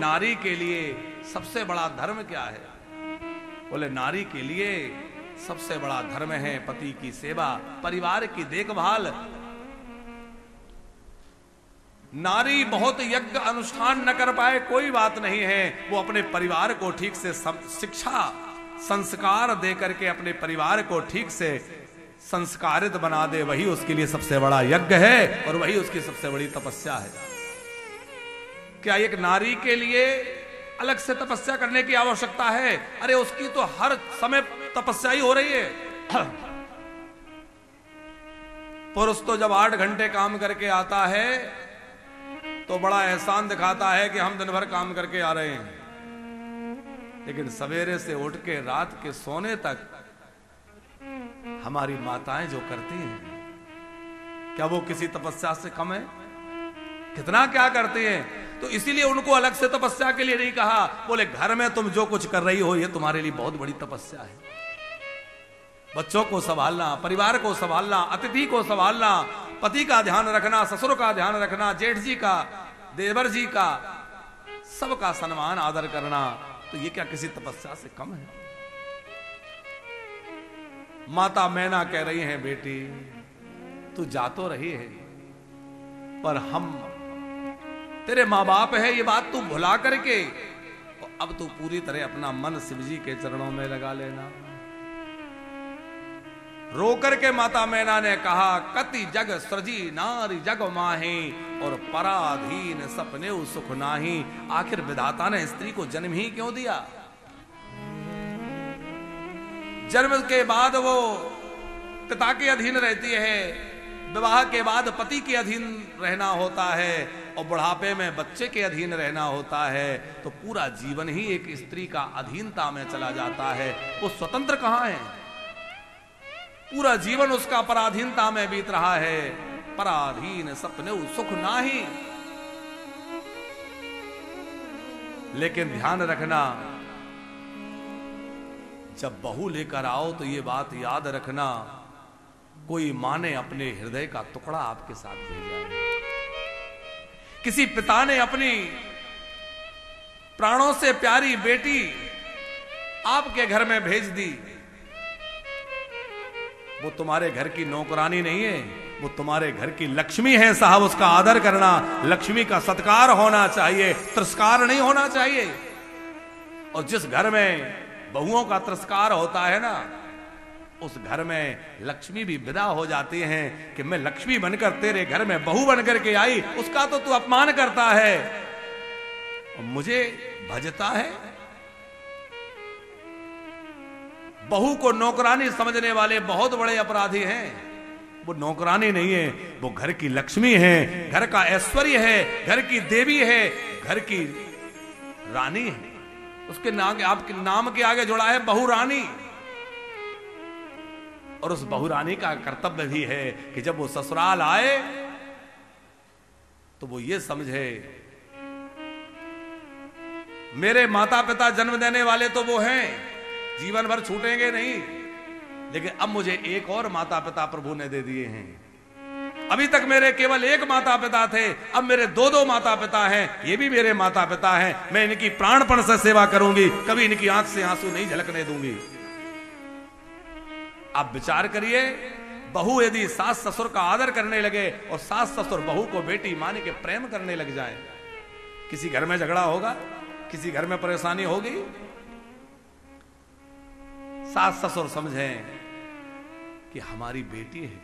नारी के लिए सबसे बड़ा धर्म क्या है? बोले नारी के लिए सबसे बड़ा धर्म है पति की सेवा, परिवार की देखभाल। नारी बहुत यज्ञ अनुष्ठान न कर पाए कोई बात नहीं है, वो अपने परिवार को ठीक से शिक्षा संस्कार दे करके अपने परिवार को ठीक से संस्कारित बना दे, वही उसके लिए सबसे बड़ा यज्ञ है और वही उसकी सबसे बड़ी तपस्या है। क्या एक नारी के लिए अलग से तपस्या करने की आवश्यकता है? अरे उसकी तो हर समय तपस्या ही हो रही है। पुरुष तो जब 8 घंटे काम करके आता है तो बड़ा एहसान दिखाता है कि हम दिन भर काम करके आ रहे हैं, लेकिन सवेरे से उठ के रात के सोने तक हमारी माताएं जो करती हैं, क्या वो किसी तपस्या से कम है? कितना क्या करती हैं। तो इसीलिए उनको अलग से तपस्या के लिए नहीं कहा। बोले घर में तुम जो कुछ कर रही हो ये तुम्हारे लिए बहुत बड़ी तपस्या है। बच्चों को संभालना, परिवार को संभालना, अतिथि को संभालना, पति का ध्यान रखना, ससुर का ध्यान रखना, जेठ जी का, देवर जी का, सबका सम्मान आदर करना, तो ये क्या किसी तपस्या से कम है? माता मैना कह रही है बेटी तू जा तो रही है, पर हम तेरे माँ बाप है ये बात तू भुला करके अब तू पूरी तरह अपना मन शिव जी के चरणों में लगा लेना। रोकर के माता मैना ने कहा कति जग सृजी नारी जग माही और पराधीन सपने सुख नाही। आखिर विधाता ने स्त्री को जन्म ही क्यों दिया? जन्म के बाद वो पिता के अधीन रहती है, विवाह के बाद पति के अधीन रहना होता है और बुढ़ापे में बच्चे के अधीन रहना होता है। तो पूरा जीवन ही एक स्त्री का अधीनता में चला जाता है। वो स्वतंत्र कहां है? पूरा जीवन उसका पराधीनता में बीत रहा है। पराधीन सपने सुख नाही। लेकिन ध्यान रखना, जब बहू लेकर आओ तो ये बात याद रखना, कोई मां ने अपने हृदय का टुकड़ा आपके साथ भेजा है। किसी पिता ने अपनी प्राणों से प्यारी बेटी आपके घर में भेज दी। वो तुम्हारे घर की नौकरानी नहीं है, वो तुम्हारे घर की लक्ष्मी है साहब। उसका आदर करना, लक्ष्मी का सत्कार होना चाहिए, तिरस्कार नहीं होना चाहिए। और जिस घर में बहुओं का तिरस्कार होता है ना, उस घर में लक्ष्मी भी विदा हो जाती हैं कि मैं लक्ष्मी बनकर तेरे घर में बहू बनकर के आई, उसका तो तू अपमान करता है और मुझे भजता है। बहू को नौकरानी समझने वाले बहुत बड़े अपराधी हैं। वो नौकरानी नहीं है, वो घर की लक्ष्मी है, घर का ऐश्वर्य है, घर की देवी है, घर की रानी है। उसके नाम, आपके नाम के आगे जुड़ा है बहु रानी। और उस बहुरानी का कर्तव्य भी है कि जब वो ससुराल आए तो वो ये समझे मेरे माता पिता जन्म देने वाले तो वो हैं, जीवन भर छूटेंगे नहीं, लेकिन अब मुझे एक और माता पिता प्रभु ने दे दिए हैं। अभी तक मेरे केवल एक माता पिता थे, अब मेरे 2-2 माता पिता हैं, ये भी मेरे माता पिता हैं। मैं इनकी प्राणपण से सेवा करूंगी, कभी इनकी आंख से आंसू नहीं झलकने दूंगी। आप विचार करिए, बहू यदि सास ससुर का आदर करने लगे और सास ससुर बहू को बेटी मान के प्रेम करने लग जाए, किसी घर में झगड़ा होगा? किसी घर में परेशानी होगी? सास ससुर समझें कि हमारी बेटी है,